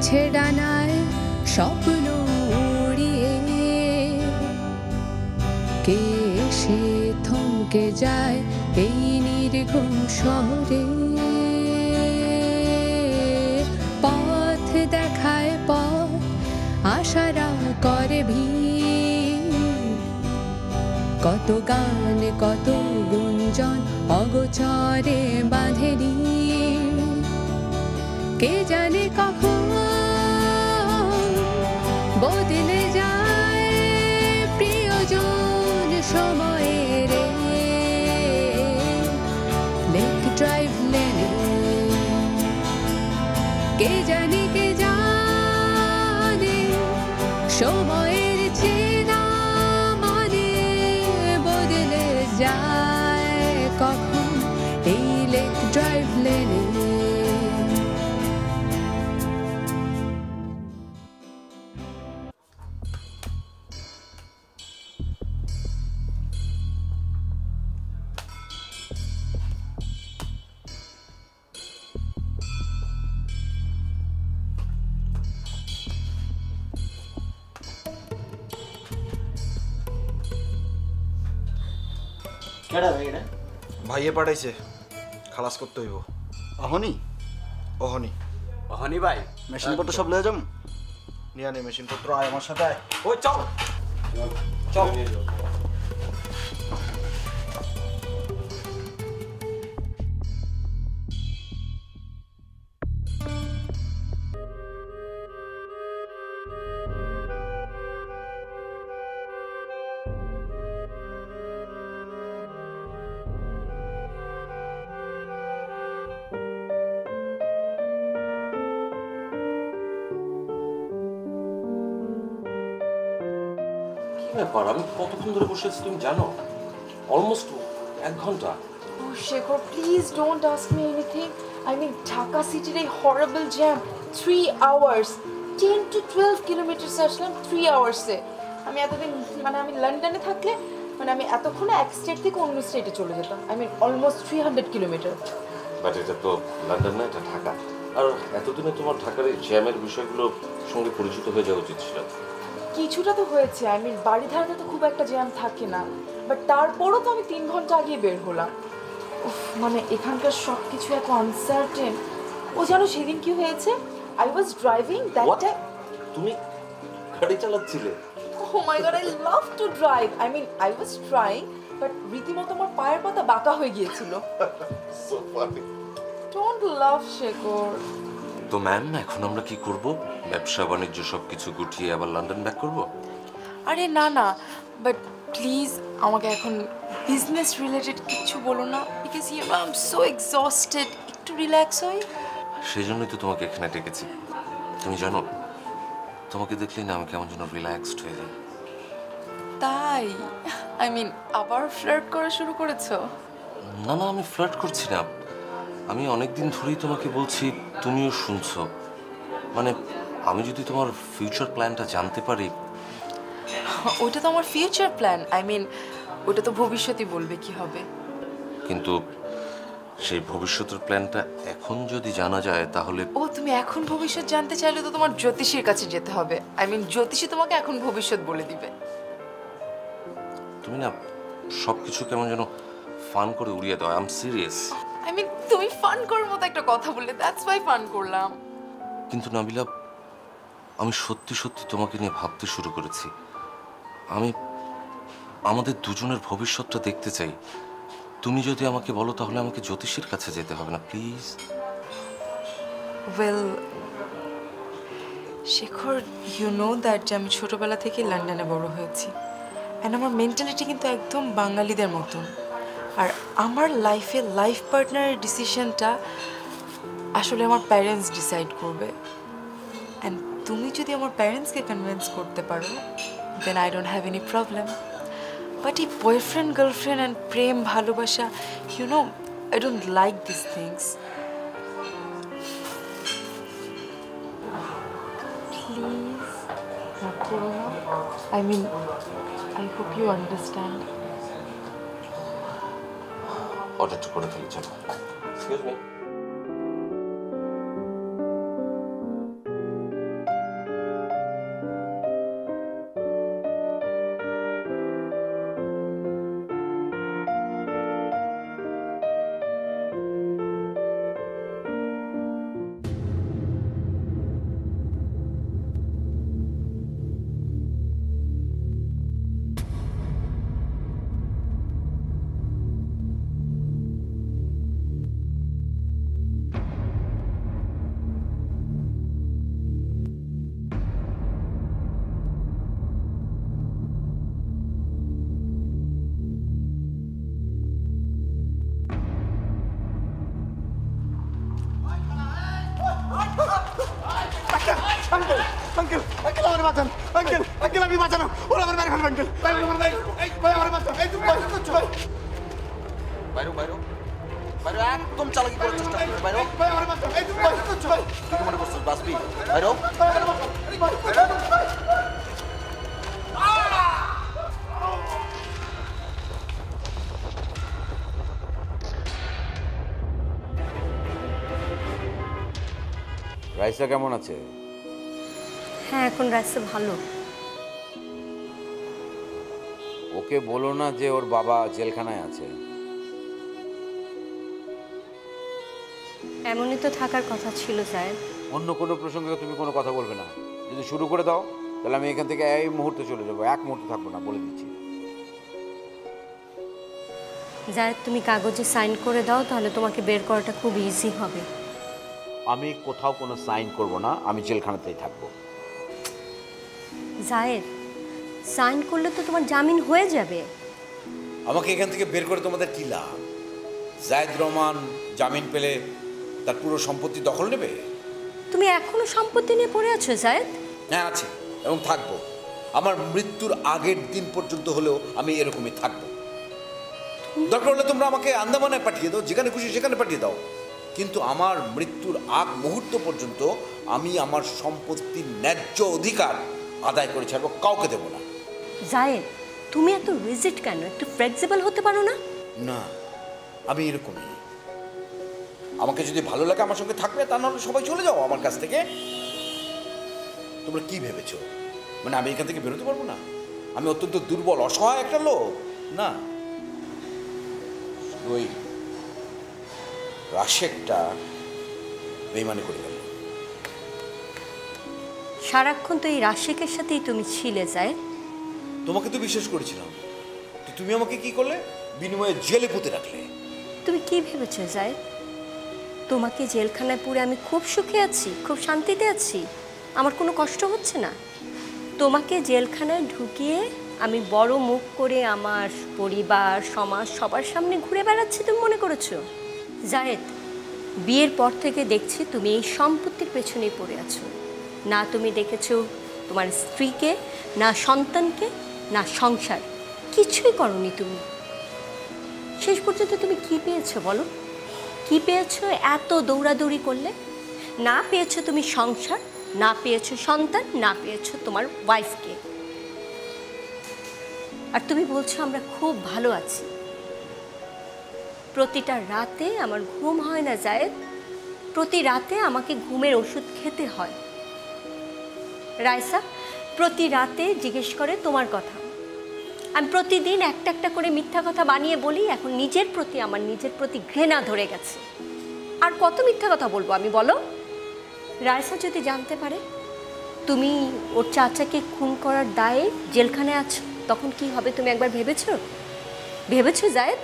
আছে ডানায় স্বপ্ন উড়িয়ে, কে এসে থমকে যায় এই নির্ঘুম শহরে। পথ দেখায় পথ, আশারা করে ভিড়, কত গান কত গুঞ্জন অগোচরে বাঁধেনি। কে জানে কখন বদলে যায় প্রিয়জন সময়ের লেক ড্রাইভ লেনে। কে জানে সময়ের চেনা মানে বদলে যায় কখন এই লেক ড্রাইভ লেনে। ভাইয়ে পাঠাইছে, খালাস করতে হইব। অহনি অহনি অহনি ভাই, মেশিনপত্র সব লয়ে যাম। নিয়ে নে মেশিনপত্র, আয় আমার সাথে আয়। ওই চল চল। ব্যাপার, আমি কতক্ষণ ধরে বসে আছি তুমি জানো? অলমোস্ট 1 ঘন্টা। Shekhar, please don't ask me anything. I mean, Dhaka City a horrible jam. 3 hours. 10 to 12 kilometers Aslam 3 hours এ। আমি এতদিন আমি লন্ডনে থাকলে আমি এতক্ষণে এক স্টেট থেকে অন্য স্টেটে চলে যেতাম। I mean almost 300 kilometer. But এটা তো লন্ডন না, এটা ঢাকা। আর এতদিনে তোমার ঢাকার এই জ্যামের বিষয়গুলো সঙ্গে পরিচিত হয়ে যাওয়া উচিত ছিল। কিছুটা তো হয়েছে। I mean বাড়ি ধারাতে তো খুব একটা জ্যাম থাকে না, বাট তারপরও তো আমি 3 ঘন্টা আগে বের হলাম। এখানকার সব কিছু এত আনসার্টেন। ও জানো সেদিন কি হয়েছে? I was driving that time. তুমি গাড়ি চালাচ্ছিলে? Oh my god, I love to drive. I mean, I was trying, but রীতিমতো আমার পায়ের পাতা বাঁকা হয়ে গিয়েছিল। So funny. Don't laugh, Shekhar. তো ম্যাম, এখন আমরা কি করব? ব্যবসা বাণিজ্য সবকিছু গুটিয়ে আবার লন্ডন ব্যাক করব? আরে না, বাট প্লিজ আমাকে এখন বিজনেস রিলেটেড কিছু বলো না, because you know I am so exhausted. একটু রিল্যাক্স হই। সেজন্যই তো তোমাকে এখানে ডেকেছি। তুমি জানো, তোমাকে দেখলেই না আমি কেমন যেন রিল্যাক্সড হয়ে যাই। তাই? আই মিন আবার ফ্লার্ট করা শুরু করেছো? না, আমি ফ্লার্ট করছি না। আমি অনেকদিন ধরেই তোমাকে বলছি, তুমিও শুনছো। আমি যদি তোমার ফিউচার প্ল্যানটা জানতে পারি। ওটা তো আমার ফিউচার প্ল্যান। আই মিন ওটা তো ভবিষ্যতই বলবে কি হবে। কিন্তু সেই ভবিষ্যতের প্ল্যানটা এখন যদি জানা যায় তাহলে। তুমি এখন ভবিষ্যৎ জানতে চাইলে তো তোমার জ্যোতিষীর কাছে যেতে হবে। আই মিন জ্যোতিষী তোমাকে এখন ভবিষ্যৎ বলে দিবে। তুমি না সবকিছু কেমন যেন ফান করে উড়িয়ে দাও। I am serious. I mean তুমি ফান করার মতো একটা কথা বললে, দ্যাটস ওয়াই ফান করলাম। কিন্তু নাবিলা, আমি সত্যি তোমাকে নিয়ে ভাবতে শুরু করেছি। আমি আমাদের দুজনের ভবিষ্যৎটা দেখতে চাই। তুমি যদি আমাকে বলো তাহলে আমাকে জ্যোতিষীর কাছে যেতে হবে না, please. Well Shekhar, you know that যে আমি ছোটবেলা থেকে লন্ডনে বড় হয়েছি, অ্যান্ড আমার মেন্টালিটি কিন্তু একদম বাঙালিদের মতন। আর আমার লাইফে লাইফ পার্টনারের ডিসিশনটা আসলে আমার প্যারেন্টস ডিসাইড করবে। অ্যান্ড তুমি যদি আমার প্যারেন্টসকে কনভিন্স করতে পারো, then I don't have any problem. But এই বয়ফ্রেন্ড গার্লফ্রেন্ড অ্যান্ড প্রেম ভালোবাসা, you know I don't like this things. Please রাগ করো না। I mean I hope you understand. অর্ডারটা করে ফেলি, চলো। Excuse me. Uncle uncle uncle আমার বাঁচান আঙ্কেল আঙ্কেল আমি বাঁচানো ওরা আমার মেরে ফেলবে আঙ্কেল ভাই আমার ভাই এই ভাই আমার বাঁচান এই তুমি ভাই করছো ভাই বাইরো বাইরো বাইরো একদম চালাকি করার চেষ্টা করবে বাইরো ভাই আমার বাঁচান এই তুমি ভাই করছো ভাই কি মনে করছিস বাসবি বাইরো ভাই আমার বাঁচান এই ভাই রাইসা কেমন আছে? হ্যাঁ এখন রাস্তা ভালো। ওকে বলো না যে ওর বাবা জেলখানায় আছে। এমনই তো থাকার কথা ছিল স্যার। অন্য কোনো প্রসঙ্গে তুমি কোনো কথা বলবে না। যদি শুরু করে দাও তাহলে আমি এখান থেকে এই মুহূর্তে চলে যাবো, এক মুহূর্তে থাকবো না, বলে দিচ্ছি। জায়েদ তুমি কাগজে সাইন করে দাও, তাহলে তোমাকে বের করাটা খুব ইজি হবে। আমি কোথাও কোনো সাইন করব না, আমি জেলখানাতেই থাকবো। জায়েদ সাইন করলে তো তোমার জামিন হয়ে যাবে। আমাকে এখান থেকে বের করে তোমাদের কী লাভ? জায়েদ রহমান জামিন পেলে তার পুরো সম্পত্তি দখল নেবে? তুমি এখনো সম্পত্তি নিয়ে পড়ে আছো জায়েদ? হ্যাঁ আছে, এবং থাকবো। আমার মৃত্যুর আগের দিন পর্যন্ত হলেও আমি এরকমই থাকবো। দরকার হলে তোমরা আমাকে আন্দামানে পাঠিয়ে দাও, যেখানে খুশি সেখানে পাঠিয়ে দাও, কিন্তু আমার মৃত্যুর আগ মুহূর্ত পর্যন্ত আমি আমার সম্পত্তির ন্যায্য অধিকার আদায় করে ছাড়বো, কাউকে দেবো না। জায়েদ তুমি এত রিজিড কেন? একটু ফ্লেক্সিবল হতে পারো না? না, আমি এরকমই। আমাকে যদি ভালো লাগে আমার সঙ্গে থাকবে, তা নাহলে সবাই চলে যাও আমার কাছ থেকে। তোমরা কি ভেবেছো মানে আমি এখান থেকে বেরোতে পারবো না? আমি অত্যন্ত দুর্বল অসহায় একটা লোক না। ওই রাশেকটা বেইমানি করে গেল। সারাক্ষণ তো এই রাশিকের সাথেই তুমি ছিলে জায়েদ। তোমাকে তো বিশ্বাস করেছিলাম, তো তুমি আমাকে কি করলে? বিনিময়ে জেলে পুঁতে রাখলে। তুমি কি ভেবেছো জায়েদ তোমাকে জেলখানায় পুরে আমি খুব সুখে আছি, খুব শান্তিতে আছি, আমার কোনো কষ্ট হচ্ছে না? তোমাকে জেলখানায় ঢুকিয়ে আমি বড় মুখ করে আমার পরিবার সমাজ সবার সামনে ঘুরে বেড়াচ্ছি তুমি মনে করেছো? জায়েদ বিয়ের পর থেকে দেখছি তুমি এই সম্পত্তির পেছনেই পড়ে আছো। না তুমি দেখেছো তোমার স্ত্রীকে, না সন্তানকে, না সংসার, কিছুই করনি তুমি। শেষ পর্যন্ত তুমি কি পেয়েছো বলো? কি পেয়েছো এত দৌড়াদৌড়ি করলে? না পেয়েছো তুমি সংসার, না পেয়েছো সন্তান, না পেয়েছো তোমার ওয়াইফকে, আর তুমি বলছো আমরা খুব ভালো আছি। প্রতিটা রাতে আমার ঘুম হয় না জায়েদ, প্রতি রাতে আমাকে ঘুমের ওষুধ খেতে হয়। রাইসা প্রতি রাতে জিজ্ঞেস করে তোমার কথা, আমি প্রতিদিন একটা একটা করে মিথ্যা কথা বানিয়ে বলি। এখন আমার নিজের প্রতি ঘৃণা ধরে গেছে। আর কত মিথ্যা কথা বলবো আমি বলো? রাইসা যদি জানতে পারে তুমি ওর চাচাকে খুন করার দায়ে জেলখানায় আছো, তখন কি হবে তুমি একবার ভেবেছো জায়েদ?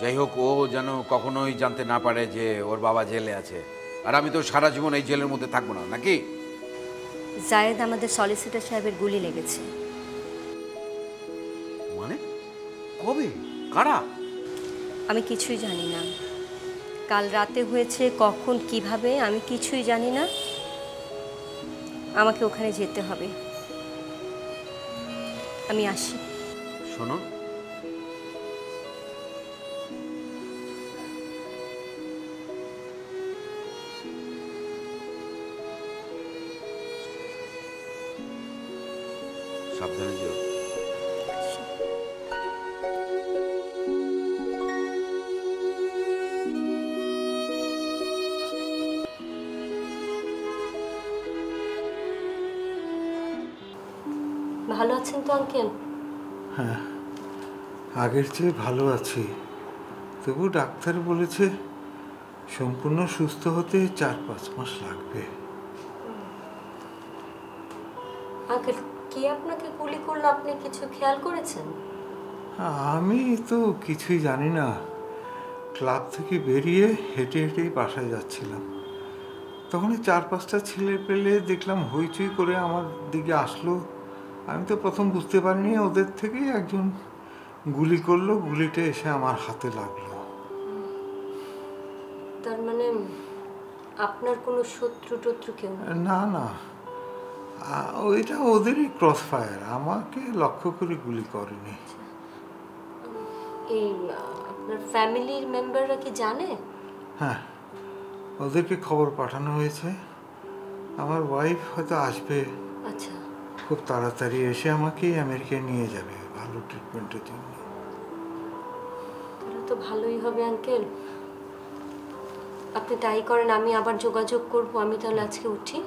যাই হোক, ও যেন কখনোই জানতে না পারে যে ওর বাবা জেলে আছে, আর আমি তো সারা জীবন এই জেলের মধ্যে থাকবো না, নাকি? জায়েদ আমাদের সলিসিটর সাহেবের গুলি লেগেছে। মানে কবে, কারা? আমি কিছুই জানি না। কাল রাতে হয়েছে, কখন কিভাবে আমি কিছুই জানি না। আমাকে ওখানে যেতে হবে, আমি আসি। শোনো, সাবধানে যেও। ভালো আছেন তো আঙ্কেল? হ্যাঁ, আগের চেয়ে ভালো আছি। তবু ডাক্তার বলেছে সম্পূর্ণ সুস্থ হতে 4-5 মাস লাগবে। আঙ্কেল কে আপনাকে গুলি করলো, আপনি কিছু খেয়াল করেছেন? আমি তো কিছুই জানি না। ক্লাব থেকে বেরিয়ে হেঁটে হেঁটেই বাসায় যাচ্ছিলাম, তখনই 4-5টা ছেলে পেলে দেখলাম হইচই করে আমার দিকে আসলো। আমি তো প্রথম বুঝতে পারিনি, ওদের থেকেই একজন গুলি করলো। গুলিটা এসে আমার হাতে লাগলো। তার মানে আপনার কোনো শত্রু টত্রু কেউ নেই? না না, ওইটা ওদেরই ক্রস ফায়ার, আমাকে লক্ষ্য করে গুলি করেনি। এই আপনার ফ্যামিলির মেম্বাররা কি জানে? হ্যাঁ, ওদেরকে খবর পাঠানো হয়েছে। আমার ওয়াইফ হয়তো আসবে আচ্ছা, খুব তাড়াতাড়ি, এসে আমাকেই আমেরিকায় নিয়ে যাবে ভালো ট্রিটমেন্টের জন্য। তাহলে তো ভালোই হবে আঙ্কেল। আপনি তাই করেন, আমি আবার যোগাযোগ করব। আমি তাহলে আজকে উঠি।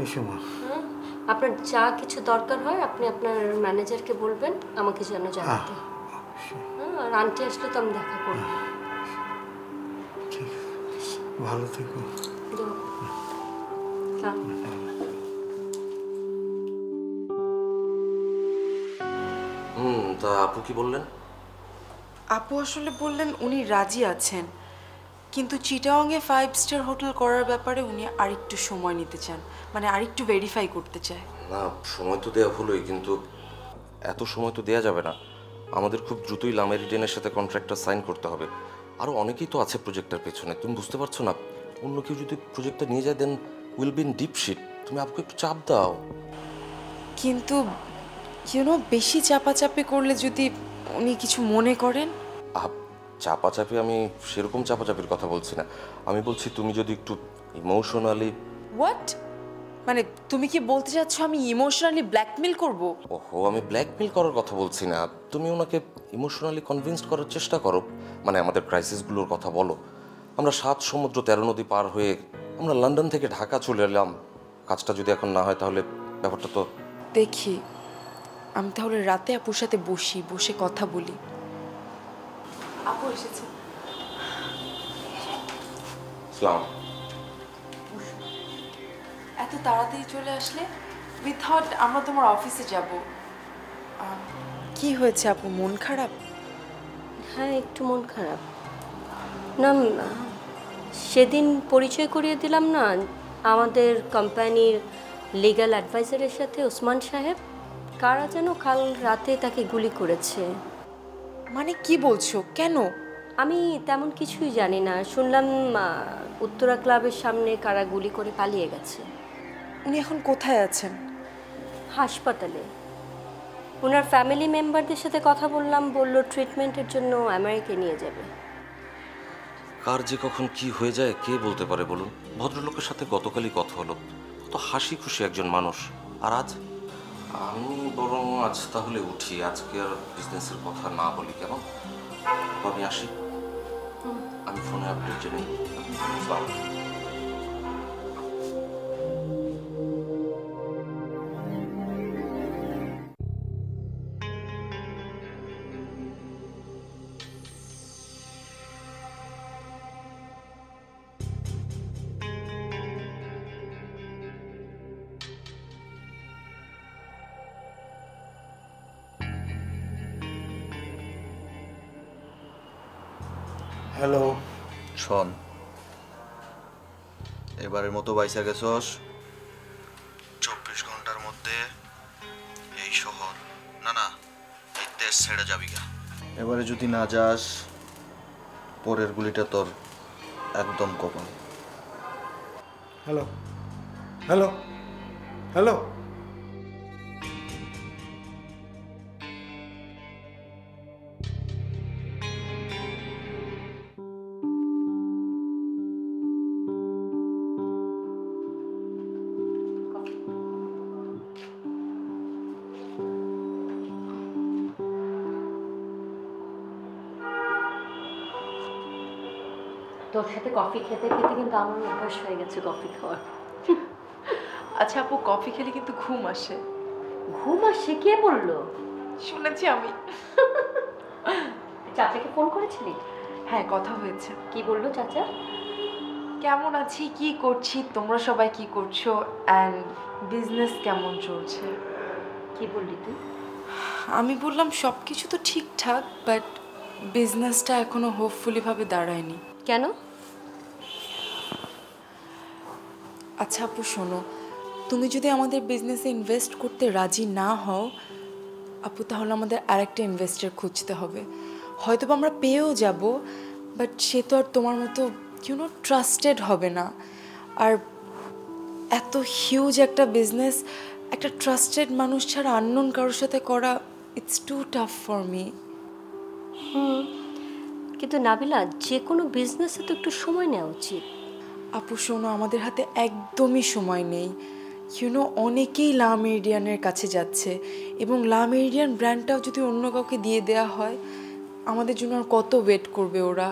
এসো মা। হ্যাঁ, আপনার যা কিছু দরকার হয় আপনি আপনার ম্যানেজারকে বলবেন আমাকে যেন জানাতে। হ্যাঁ, আর আন্টি আসলে তো আমি দেখা করব। ঠিক আছে, ভালো থেকো। হ্যাঁ। তা আপু কি বললেন? আপু আসলে বললেন উনি রাজি আছেন, কিন্তু চিটাগংয়ে 5 স্টার হোটেল করার ব্যাপারে উনি আরেকটু সময় নিতে চান, মানে আরেকটু ভেরিফাই করতে চায়। না, সময় তো দেওয়া হলোই, কিন্তু এত সময় তো দেওয়া যাবে না। আমাদের খুব দ্রুতই লামেরিডেনের সাথে কন্ট্রাক্টটা সাইন করতে হবে। আরও অনেকেই তো আছে প্রজেক্টটার পেছনে, তুমি বুঝতে পারছো না? অন্য কেউ যদি প্রজেক্টটা নিয়ে যায় then will be in deep shit. তুমি আপুকে একটু চাপ দাও। কিন্তু বেশি চাপাচাপি করলে যদি উনি কিছু মনে করেন? চাপাচাপি, আমি সেরকম চাপাচাপির কথা বলছি না। আমি বলছি তুমি যদি একটু ইমোশনালি। হোয়াট? মানে তুমি কি বলতে চাচ্ছ আমি ইমোশনালি ব্ল্যাকমেল করব? ওহো, আমি ব্ল্যাকমেল করার কথা বলছি না। তুমি ওনাকে ইমোশনালি কনভিন্স করার চেষ্টা করো। মানে আমাদের ক্রাইসিসগুলোর কথা বলো। আমরা 7 সমুদ্র 13 নদী পার হয়ে আমরা লন্ডন থেকে ঢাকা চলে এলাম। কাজটা যদি এখন না হয় তাহলে ব্যাপারটা তো। দেখি, আমি তাহলে রাতে আপুর সাথে বসে কথা বলি। আপু এসেছে। সালাম। এত তাড়াতাড়ি চলে আসলে? উই থট আমরা তোমার অফিসে যাব। কি হয়েছে আপু, মন খারাপ? হ্যাঁ, একটু মন খারাপ। না, সেদিন পরিচয় করিয়ে দিলাম না আমাদের কোম্পানির লিগ্যাল অ্যাডভাইজারের সাথে, ওসমান সাহেব। কারা যেন কাল রাতে তাকে গুলি করেছে। মানে কি বলছো? কেন? আমি তেমন কিছুই জানি না, শুনলাম উত্তরা ক্লাবের সামনে কারা গুলি করে পালিয়ে গেছে। উনি এখন কোথায় আছেন? হাসপাতালে। ওনার ফ্যামিলি মেম্বারদের সাথে কথা বললাম, বলল ট্রিটমেন্টের জন্য আমেরিকায় নিয়ে যাবে। কার যে কখন কি হয়ে যায় কে বলতে পারে বলুন? ভদ্রলোকের সাথে গতকালই কথা হলো, তো হাসি খুশি একজন মানুষ। আর আজ আমি বরং আজ তাহলে উঠি, আজকে আর বিজনেসের কথা না বলি কেমন? আমি আসি, আমি ফোনে আপডেট জেনে নিই। হ্যালো। শোন, এবারের মতো বাইসা গেছস। 24 ঘন্টার মধ্যে এই শহর না এই দেশ ছেড়ে যাবি গা। এবারে যদি না যাস পরের গুলিটা তোর একদম কখন। Hello hello hello. তোর সাথে কফি খেতে খেতে কিন্তু আমার অভ্যাস হয়ে গেছে কফি খাওয়ার। আচ্ছা আপু, কফি খেলে কিন্তু ঘুম আসে। ঘুম আসে? কে বললো? শুনেছি আমি। চাচাকে ফোন করেছিলি? হ্যাঁ, কথা হয়েছে। কি বললো চাচা? কেমন আছি, কি করছি, তোমরা সবাই কি করছো, অ্যান্ড বিজনেস কেমন চলছে। কি বললি তুই? আমি বললাম সব কিছু তো ঠিকঠাক, বাট বিজনেসটা এখনো হোপফুলি ভাবে দাঁড়ায়নি। কেন? আচ্ছা আপু শোনো, তুমি যদি আমাদের বিজনেসে ইনভেস্ট করতে রাজি না হও আপু, তাহলে আমাদের আরেকটা ইনভেস্টর খুঁজতে হবে। হয়তো আমরা পেয়েও যাব, বাট সে তো আর তোমার মতো ট্রাস্টেড হবে না। আর এত হিউজ একটা বিজনেস একটা ট্রাস্টেড মানুষ ছাড়া আননোন কারোর সাথে করা, it's too tough for me. কিন্তু নাবিলা, যে কোনো বিজনেসে তো একটু সময় নেওয়া উচিত। আপু শোনো, আমাদের হাতে একদমই সময় নেই। ইউনো, অনেকেই লা মেরিডিয়ানের কাছে যাচ্ছে, এবং লা মেরিডিয়ান ব্র্যান্ডটাও যদি অন্য কাউকে দিয়ে দেওয়া হয়, আমাদের জন্য আর কত ওয়েট করবে ওরা।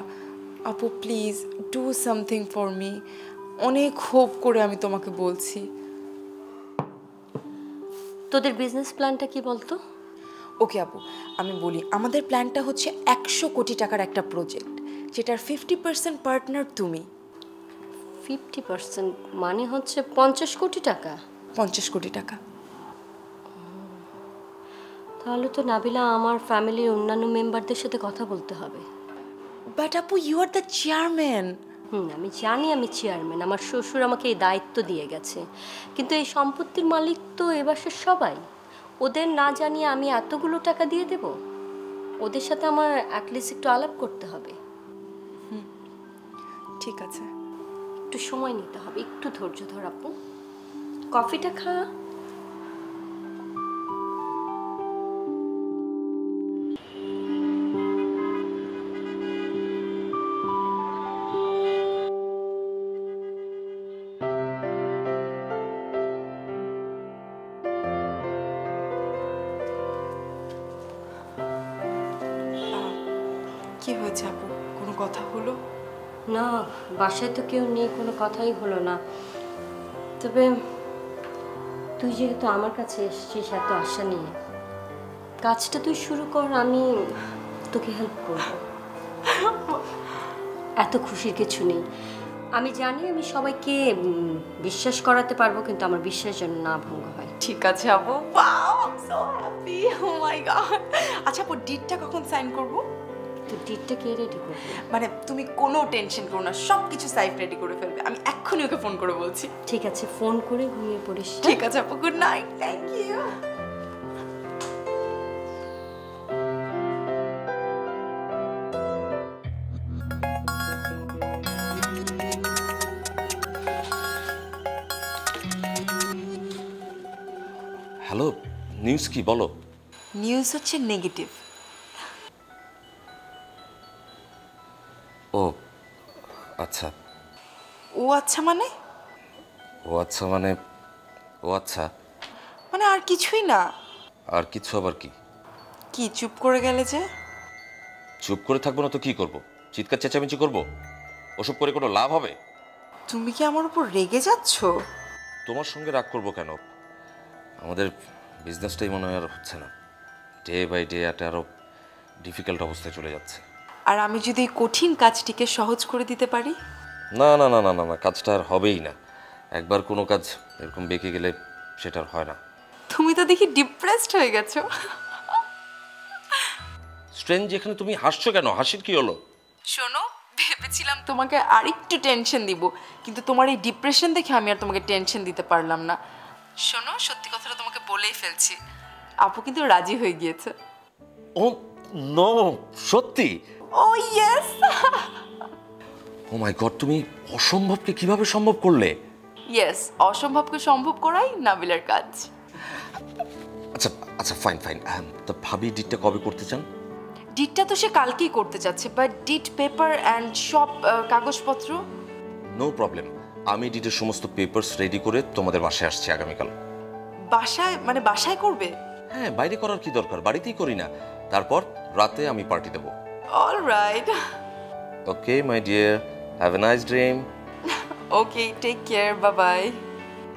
আপু please do something for me. অনেক হোপ করে আমি তোমাকে বলছি। তোদের বিজনেস প্ল্যানটা কি বলতো? ওকে আপু, আমি বলি, আমাদের প্ল্যানটা হচ্ছে 100 কোটি টাকার একটা প্রজেক্ট, যেটার 50% পার্টনার তুমি। 50% মানে হচ্ছে 50 কোটি টাকা। 50 কোটি টাকা। তাহলে তো নাবিলা, আমার ফ্যামিলির অন্যান্য মেম্বারদের সাথে কথা বলতে হবে। বাট আপু, ইউ আর দ্য চেয়ারম্যান। আমি জানি আমি চেয়ারম্যান, আমার শ্বশুর আমাকে এই দায়িত্ব দিয়ে গেছে, কিন্তু এই সম্পত্তির মালিক তো এ বাসার সবাই। ওদের না জানিয়ে আমি এতগুলো টাকা দিয়ে দেব? ওদের সাথে আমার অ্যাটলিস্ট একটু আলাপ করতে হবে। ঠিক আছে, একটু সময় নিতে হবে, একটু ধৈর্য ধর আপু। কফিটা খা। কি হয়েছে আপু, কোনো কথা হলো? না, বাসায় তো কেউ নেই, কোনো কথাই হলো না। তবে তুই যেহেতু আমার কাছে এসেছিস এত আশা নিয়ে, কাজটা তুই শুরু কর, আমি তোকে হেল্প করব। এত খুশির কিছু নেই। আমি জানি আমি সবাইকে বিশ্বাস করাতে পারবো, কিন্তু আমার বিশ্বাস যেন না ভঙ্গ হয়। ঠিক আছে আপু। Wow, I am so happy. Oh my god. আচ্ছা আপু, ডিটটা কখন সাইন করব? তো ডিটটা কে রেডি করবে? মানে তুমি কোনো টেনশন করো না, সব কিছু সাইফ রেডি করে ফেলবে। আমি এক্ষুনি ওকে ফোন করে বলছি। ঠিক আছে, ফোন করে ঘুমিয়ে পড়িস। ঠিক আছে আপু, good night. Thank you. Hello, news কি বলো? নিউজ হচ্ছে নেগেটিভ। ও আচ্ছা। ও আচ্ছা মানে? ও আচ্ছা মানে ও আচ্ছা মানে আর কিছুই না। আর কিছু আবার কি? কি চুপ করে গেলে যে? চুপ করে থাকবো না তো কি করব? চিৎকার চেঁচামেচি করব? ওসব করে কোনো লাভ হবে? তুমি কি আমার উপর রেগে যাচ্ছ? তোমার সঙ্গে রাগ করবো কেন? আমাদের বিজনেসটাই মনে হয় আর হচ্ছে না। ডে বাই ডে একটা আরও ডিফিকাল্ট অবস্থায় চলে যাচ্ছে। আর আমি যদি এই কঠিন কাজটিকে সহজ করে দিতে পারি? না না না না না না, কাজটা আর হবেই না। একবার কোনো কাজ এরকম বেঁকে গেলে সেটা আর হয় না। তুমি তো দেখি ডিপ্রেসড হয়ে গেছো। স্ট্রেঞ্জ, যেখানে তুমি হাসছো কেন? হাসির কি হলো? শোনো, ভেবেছিলাম তোমাকে আরেকটু টেনশন দিব, কিন্তু তোমার এই ডিপ্রেশন দেখে আমি আর তোমাকে টেনশন দিতে পারলাম না। শোনো, সত্যি কথাটা তোমাকে বলেই ফেলছি, আপু কিন্তু রাজি হয়ে গিয়েছে। ও নো, সত্যি? ও ইয়েস। ও মাই গড, তুমি অসম্ভবকে কিভাবে সম্ভব করলে? ইয়েস, অসম্ভবকে সম্ভব করাই নাবিলার কাজ। আচ্ছা আচ্ছা, ফাইন ফাইন। তো ভাবি ডিটটা কবে করতে চান? ডিটটা তো সে কালকেই করতে যাচ্ছে, বাট ডিট পেপার অ্যান্ড সব কাগজপত্র? নো প্রবলেম, আমি ডিটের সমস্ত পেপারস রেডি করে তোমাদের বাসায় আসছি আগামীকাল। বাসায়? মানে বাসায় করবে? হ্যাঁ, বাইরে করার কি দরকার, বাড়িতেই করি না। তারপর রাতে আমি পার্টি দেবো। Alright. Okay my dear, have a nice dream. Okay, take care, bye bye.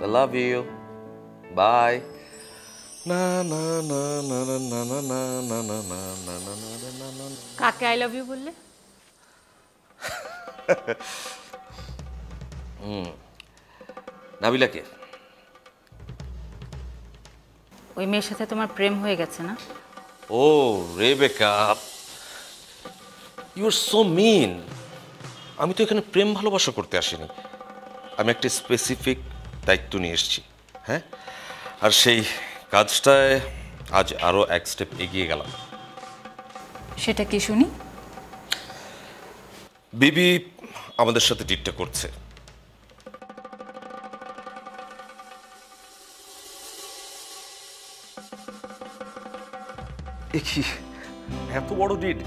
I love you. Bye. Na na na na na na na na na na na na na na na na. কাকে I love you বললে? নাবিলাকে। ওই মেয়ের সাথে তোমার প্রেম হয়ে গেছে না? ও Rebecca, you R so মিন। আমি তো এখানে প্রেম ভালোবাসা করতে আসিনি, আমি একটা স্পেসিফিক দায়িত্ব নিয়ে এসেছি। হ্যাঁ, আর সেই কাজটায় আজ আরও এক স্টেপ এগিয়ে গেলাম। সেটা কি শুনি? বিবি আমাদের সাথে ডিটটা করছে। কি এত বড় ডিড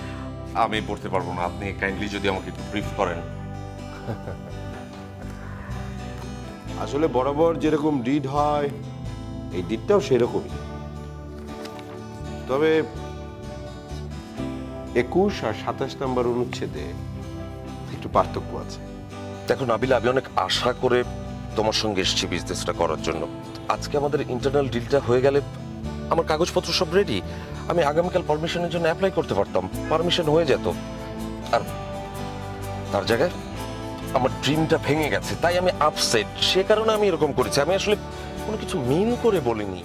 আমি পড়তে পারবো না, আপনি কাইন্ডলি যদি আমাকে একটু ব্রিফ করেন। আসলে বরাবর যেরকম ডিড হয় এই ডিডটাও সেরকমই, তবে 21 আর 27 নম্বর অনুচ্ছেদে একটু পার্থক্য আছে। দেখো নাবিলা, আমি অনেক আশা করে তোমার সঙ্গে এসেছি বিজনেসটা করার জন্য। আজকে আমাদের ইন্টারনাল ডিলটা হয়ে গেলে আমার কাগজপত্র সব রেডি, আমি আগামীকাল পারমিশনের জন্য অ্যাপ্লাই করতে পারতাম, পারমিশন হয়ে যেত। আর তার জায়গায় আমার ড্রিমটা ভেঙে গেছে, তাই আমি আপসেট। সে কারণে আমি এরকম করেছি, আমি আসলে কোনো কিছু মিন করে বলিনি।